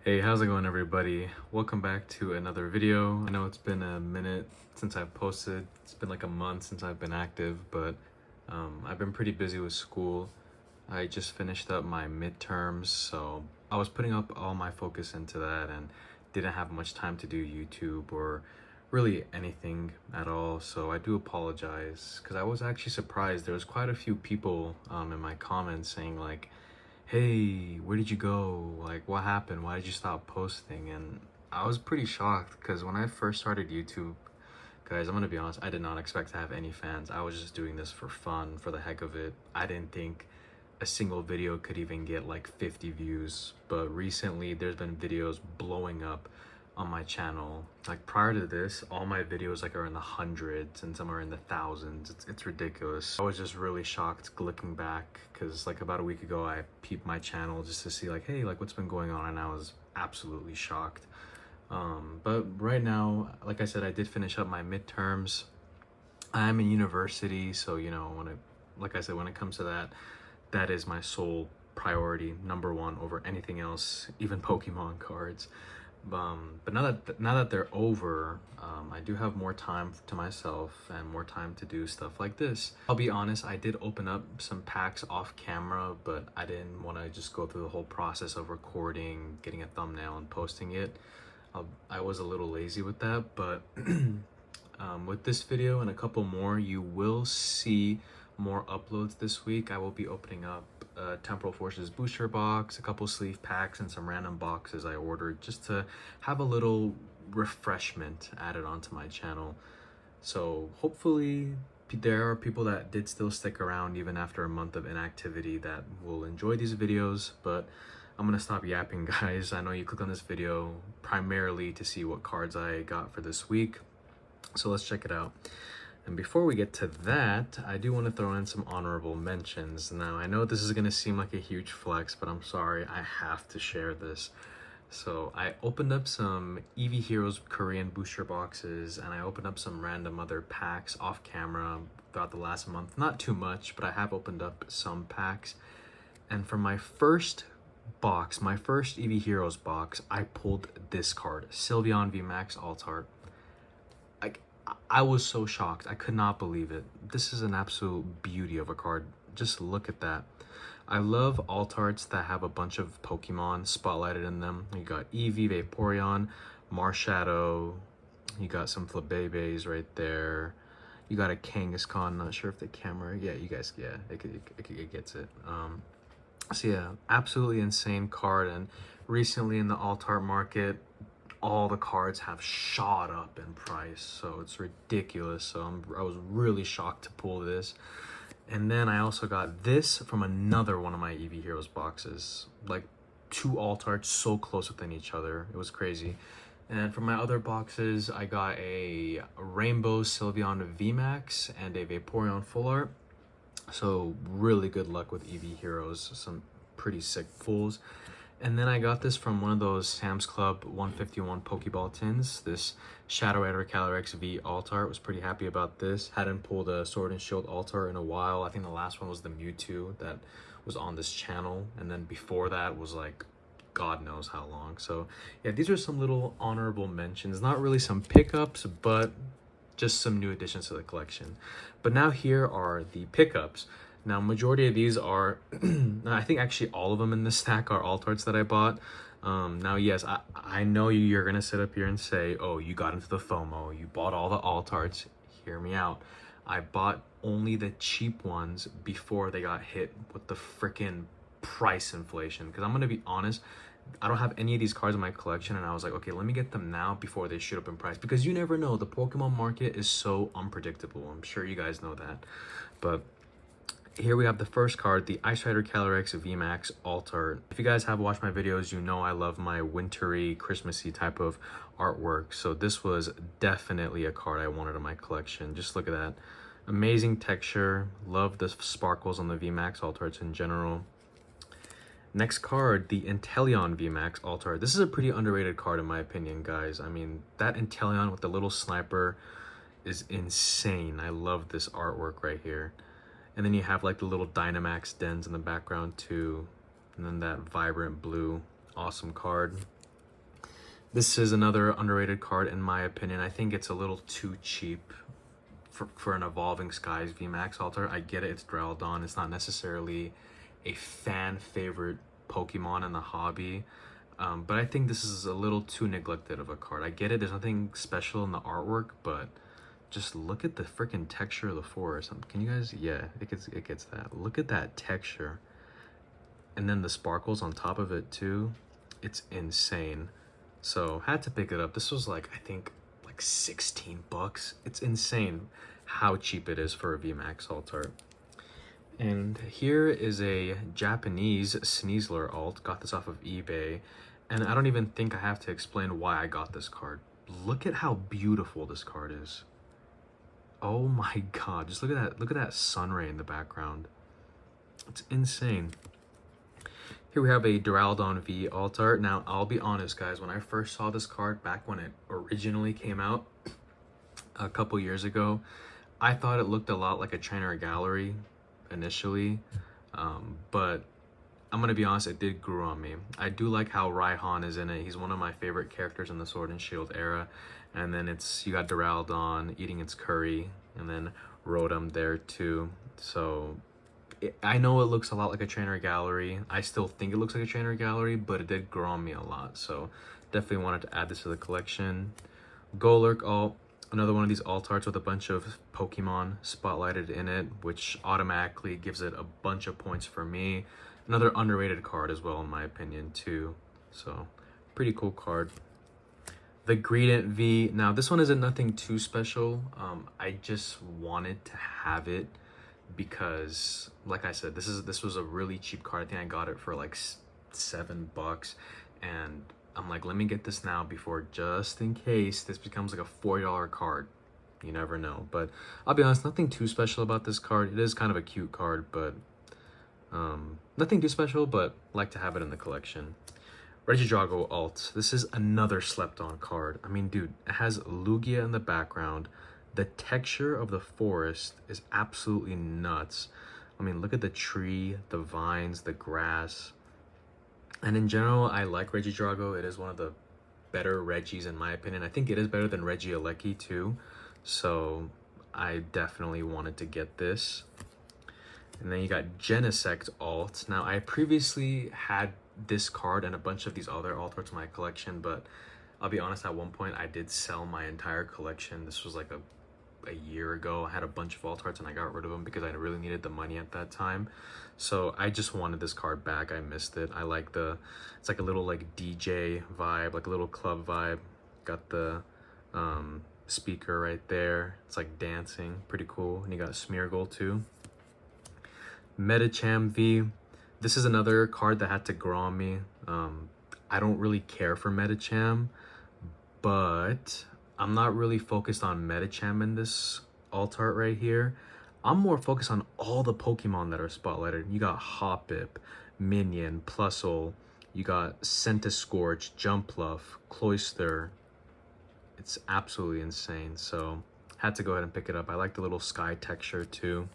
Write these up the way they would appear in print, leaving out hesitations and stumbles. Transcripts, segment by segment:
Hey, how's it going, everybody? Welcome back to another video. I know it's been a minute since I've posted. It's been like a month since I've been active, but I've been pretty busy with school. I just finished up my midterms, so I was putting up all my focus into that and didn't have much time to do YouTube or really anything at all. So I do apologize because I was actually surprised. There was quite a few people in my comments saying like, hey, where did you go? Like, what happened? Why did you stop posting? And I was pretty shocked because when I first started YouTube, guys, I'm gonna be honest, I did not expect to have any fans. I was just doing this for fun, for the heck of it. I didn't think a single video could even get like 50 views, but recently there's been videos blowing up on my channel. Like prior to this, all my videos like are in the hundreds and some are in the thousands. It's ridiculous. I was just really shocked looking back because like about a week ago I peeped my channel just to see like, hey, like what's been going on, and I was absolutely shocked. But right now, like I said, I did finish up my midterms. I'm in university, so you know, like I said, when it comes to that, that is my sole priority, number one over anything else, even Pokemon cards. But now that they're over, I do have more time to myself and more time to do stuff like this. I'll be honest, I did open up some packs off camera, but I didn't want to just go through the whole process of recording, getting a thumbnail, and posting it. I was a little lazy with that, but with this video and a couple more, you will see more uploads this week. I will be opening up a Temporal Forces booster box, a couple sleeve packs, and some random boxes I ordered just to have a little refreshment added onto my channel. So hopefully there are people that did still stick around even after a month of inactivity that will enjoy these videos. But I'm gonna stop yapping, guys. I know you clicked on this video primarily to see what cards I got for this week, so let's check it out. And before we get to that, I do want to throw in some honorable mentions. Now, I know this is going to seem like a huge flex, but I'm sorry, I have to share this. So I opened up some Eevee Heroes Korean booster boxes, and I opened up some random other packs off camera throughout the last month. Not too much, but I have opened up some packs. And for my first box, my first Eevee Heroes box, I pulled this card, Sylveon VMAX Altart. I was so shocked. I could not believe it. This is an absolute beauty of a card. Just look at that. I love Altarts that have a bunch of Pokemon spotlighted in them. You got Eevee, Vaporeon, Marshadow. You got some Flabébés right there. You got a Kangaskhan. Not sure if the camera... Yeah, you guys... Yeah, it gets it. So yeah, absolutely insane card. And recently in the Altart market, all the cards have shot up in price, so it's ridiculous. So I was really shocked to pull this. And then I also got this from another one of my Eevee Heroes boxes, like two Altarts so close within each other. It was crazy. And from my other boxes, I got a Rainbow Sylveon VMAX and a Vaporeon Full Art. So really good luck with Eevee Heroes, some pretty sick pulls. And then I got this from one of those Sam's Club 151 Pokeball tins. This Shadow Rider Calyrex V Altart. Was pretty happy about this. Hadn't pulled a Sword and Shield Altart in a while. I think the last one was the Mewtwo that was on this channel. And then before that was like God knows how long. So yeah, these are some little honorable mentions. Not really some pickups, but just some new additions to the collection. But now here are the pickups. Now, majority of these are, I think actually all of them in this stack are Altarts that I bought. Now, yes, I know you're going to sit up here and say, oh, you got into the FOMO. You bought all the Altarts. Hear me out. I bought only the cheap ones before they got hit with the freaking price inflation. Because I'm going to be honest, I don't have any of these cards in my collection, and I was like, okay, let me get them now before they shoot up in price. Because you never know. The Pokemon market is so unpredictable. I'm sure you guys know that. But here we have the first card, the Ice Rider Calyrex VMAX Altart. If you guys have watched my videos, you know I love my wintry, Christmassy type of artwork. So this was definitely a card I wanted in my collection. Just look at that. Amazing texture. Love the sparkles on the VMAX Altarts in general. Next card, the Inteleon VMAX Altart. This is a pretty underrated card in my opinion, guys. I mean, that Inteleon with the little sniper is insane. I love this artwork right here. And then you have like the little Dynamax dens in the background too. And then that vibrant blue, awesome card. This is another underrated card in my opinion. I think it's a little too cheap for an Evolving Skies VMAX altar. I get it, it's Duraludon. It's not necessarily a fan favorite Pokemon in the hobby. But I think this is a little too neglected of a card. I get it, there's nothing special in the artwork, but just look at the freaking texture of the forest. Can you guys, yeah, it gets that. Look at that texture. And then the sparkles on top of it too. It's insane. So had to pick it up. This was like, I think like 16 bucks. It's insane how cheap it is for a VMAX alt art. And here is a Japanese Sneasler alt. Got this off of eBay. And I don't even think I have to explain why I got this card. Look at how beautiful this card is. Oh my god, just look at that sun ray in the background. It's insane. Here we have a Duraludon V alt art. Now, I'll be honest, guys, when I first saw this card back when it originally came out a couple years ago, I thought it looked a lot like a Trainer Gallery initially, but I'm gonna be honest, it did grow on me. I do like how Raihan is in it. He's one of my favorite characters in the Sword and Shield era. And then you got Duraludon eating its curry, and then Rotom there too. So I know it looks a lot like a Trainer Gallery. I still think it looks like a Trainer Gallery, but it did grow on me a lot. So definitely wanted to add this to the collection. Golurk alt, another one of these alt arts with a bunch of Pokemon spotlighted in it, which automatically gives it a bunch of points for me. Another underrated card as well, in my opinion, too. So pretty cool card. The Greedent V. Now, this one isn't nothing too special. I just wanted to have it because, like I said, this was a really cheap card. I think I got it for like $7, and I'm like, let me get this now before, just in case this becomes like a $40 card. You never know. But I'll be honest, nothing too special about this card. It is kind of a cute card, but nothing too special, but like to have it in the collection. Regidrago alt. This is another slept on card. I mean, dude, it has Lugia in the background. The texture of the forest is absolutely nuts. I mean, look at the tree, the vines, the grass. And in general, I like Regidrago. It is one of the better Regis in my opinion. I think it is better than Regieleki too. So I definitely wanted to get this. And then you got Genesect alt. Now, I previously had this card and a bunch of these other alt arts in my collection, but I'll be honest, at one point I did sell my entire collection. This was like a year ago. I had a bunch of alt arts and I got rid of them because I really needed the money at that time. So I just wanted this card back. I missed it. I like it's like a little like DJ vibe, like a little club vibe. Got the speaker right there. It's like dancing, pretty cool. And you got Smeargle too. Medicham V. This is another card that had to grow on me. I don't really care for Medicham, but I'm not really focused on Medicham in this alt art right here. I'm more focused on all the Pokemon that are spotlighted. You got Hoppip, Minion, Plusle, you got Centiskorch, Jumpluff, Cloyster. It's absolutely insane, so had to go ahead and pick it up. I like the little sky texture too.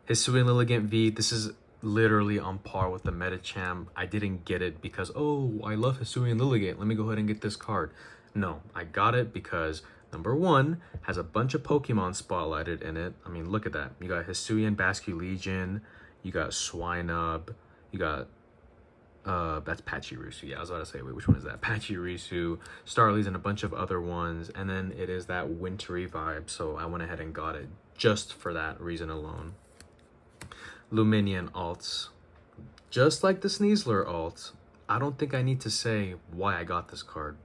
Hisuian Lilligant V. This is literally on par with the Medicham. I didn't get it because, oh, I love Hisuian Lilligant, let me go ahead and get this card. No, I got it because number one, has a bunch of Pokemon spotlighted in it. I mean, look at that. You got Hisuian Basculegion, you got Swinub, you got that's Pachirisu. Yeah, I was about to say, wait, which one is that? Pachirisu, Starly's, and a bunch of other ones. And then it is that wintry vibe, so I went ahead and got it just for that reason alone. Luminion alts. Just like the Sneasler alt, I don't think I need to say why I got this card.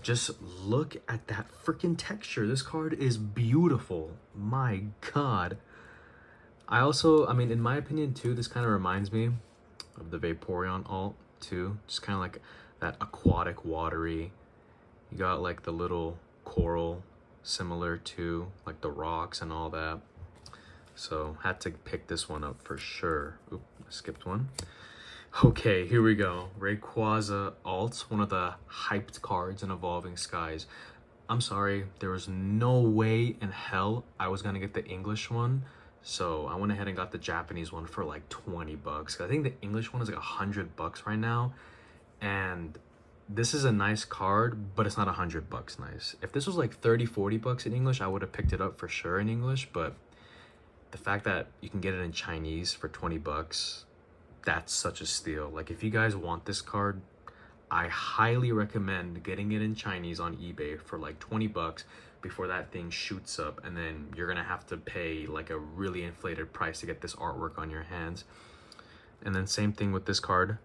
Just look at that freaking texture. This card is beautiful. My god. I mean, in my opinion too, this kind of reminds me of the Vaporeon alt too. Just kind of like that aquatic, watery. You got like the little coral similar to like the rocks and all that. So had to pick this one up for sure. Oop, I skipped one. Okay, here we go. Rayquaza alt, one of the hyped cards in Evolving Skies. I'm sorry, there was no way in hell I was gonna get the English one. So I went ahead and got the Japanese one for like $20. I think the English one is like $100 right now. And this is a nice card, but it's not $100 nice. If this was like 30-40 bucks in English, I would have picked it up for sure in English, but the fact that you can get it in Chinese for 20 bucks, that's such a steal. Like, if you guys want this card, I highly recommend getting it in Chinese on eBay for like 20 bucks before that thing shoots up, and then you're gonna have to pay like a really inflated price to get this artwork on your hands. And then same thing with this card.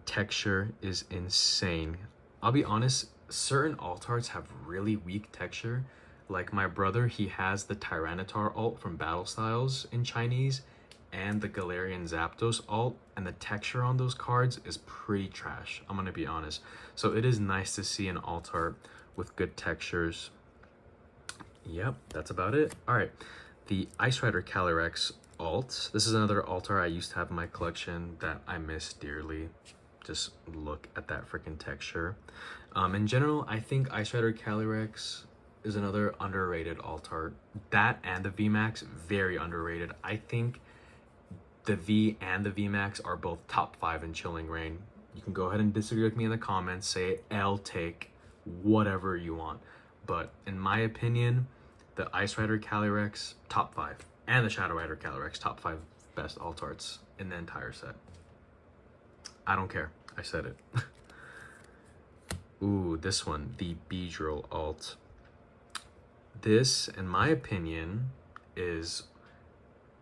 Texture is insane. I'll be honest, certain alt arts have really weak texture. Like my brother, he has the Tyranitar alt from Battle Styles in Chinese and the Galarian Zapdos alt, and the texture on those cards is pretty trash, I'm gonna be honest. So it is nice to see an alt art with good textures. Yep, that's about it. All right, the Ice Rider Calyrex alt. This is another alt art I used to have in my collection that I miss dearly. Just look at that freaking texture. In general, I think Ice Rider Calyrex is another underrated alt art. That and the VMAX, very underrated. I think the V and the VMAX are both top 5 in Chilling Reign. You can go ahead and disagree with me in the comments, say L take, whatever you want. But in my opinion, the Ice Rider Calyrex, top 5. And the Shadow Rider Calyrex, top 5 best alt arts in the entire set. I don't care, I said it. Ooh, this one, the Beedrill alt. This, in my opinion, is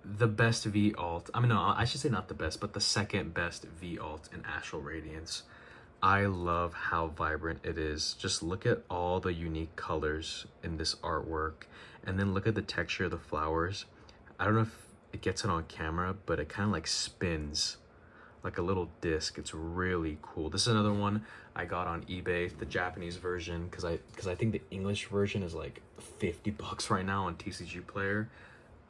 the best V alt. I mean, no, I should say not the best, but the second best V alt in Astral Radiance. I love how vibrant it is. Just look at all the unique colors in this artwork, and then look at the texture of the flowers. I don't know if it gets it on camera, but it kind of like spins like a little disc. It's really cool. This is another one I got on eBay, the Japanese version, because I think the English version is like 50 bucks right now on TCG Player.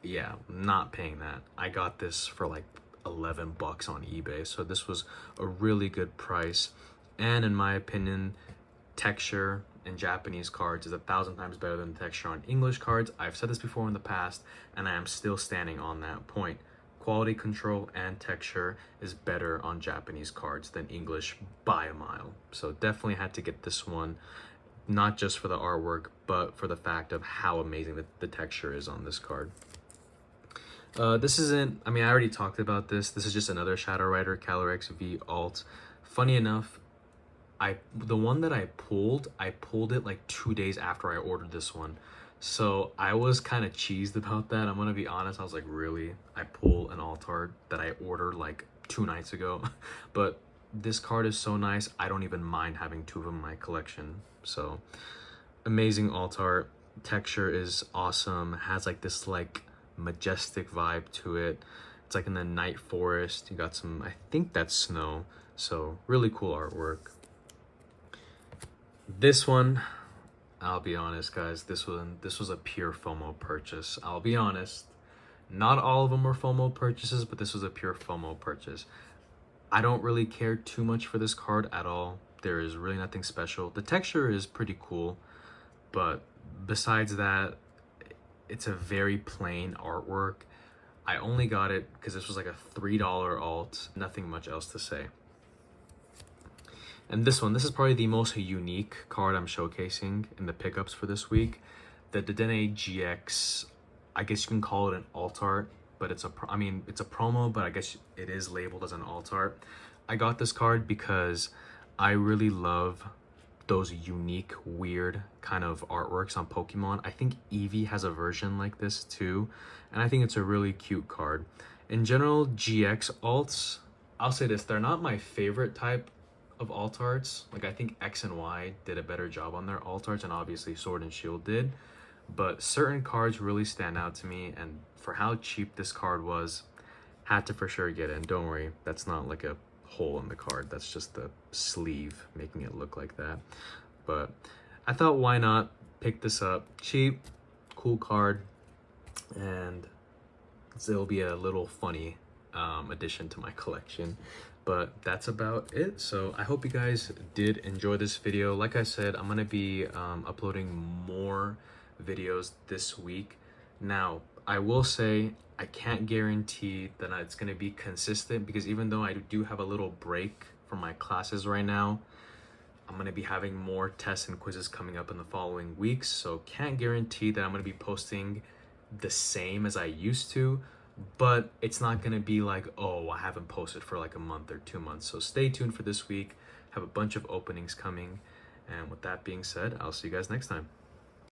Yeah, not paying that. I got this for like 11 bucks on eBay, so this was a really good price. And in my opinion, texture in Japanese cards is 1,000 times better than the texture on English cards. I've said this before in the past, and I am still standing on that point. Quality control and texture is better on Japanese cards than English by a mile. So definitely had to get this one, not just for the artwork, but for the fact of how amazing the texture is on this card. This isn't, I mean, I already talked about this. This is just another Shadow Rider Calyrex V alt. Funny enough, the one that I pulled it like 2 days after I ordered this one. So I was kind of cheesed about that. I'm gonna be honest. I was like, really? I pull an alt art that I ordered like 2 nights ago? But this card is so nice, I don't even mind having 2 of them in my collection. So amazing alt art. Texture is awesome. Has like this like majestic vibe to it. It's like in the night forest. You got some, I think that's snow. So really cool artwork. This one, I'll be honest, guys, this was a pure FOMO purchase. I'll be honest, not all of them were FOMO purchases, but this was a pure FOMO purchase. I don't really care too much for this card at all. There is really nothing special. The texture is pretty cool, but besides that, it's a very plain artwork. I only got it because this was like a $3 alt, nothing much else to say. And this one, this is probably the most unique card I'm showcasing in the pickups for this week. The Dedenne GX, I guess you can call it an alt art, but it's a promo, but I guess it is labeled as an alt art. I got this card because I really love those unique, weird kind of artworks on Pokemon. I think Eevee has a version like this too, and I think it's a really cute card. In general, GX alts, I'll say this, they're not my favorite type of alt arts. Like, I think X and Y did a better job on their alt arts, and obviously Sword and Shield did, but certain cards really stand out to me, and for how cheap this card was, had to for sure get in. Don't worry, that's not like a hole in the card, that's just the sleeve making it look like that. But I thought, why not pick this up? Cheap, cool card, and it'll be a little funny addition to my collection. But that's about it. So I hope you guys did enjoy this video. Like I said, I'm gonna be uploading more videos this week. Now, I will say I can't guarantee that it's gonna be consistent, because even though I do have a little break from my classes right now, I'm going to be having more tests and quizzes coming up in the following weeks, so can't guarantee that I'm going to be posting the same as I used to, but it's not going to be like, oh, I haven't posted for like a month or 2 months. So stay tuned for this week. Have a bunch of openings coming. And with that being said, I'll see you guys next time.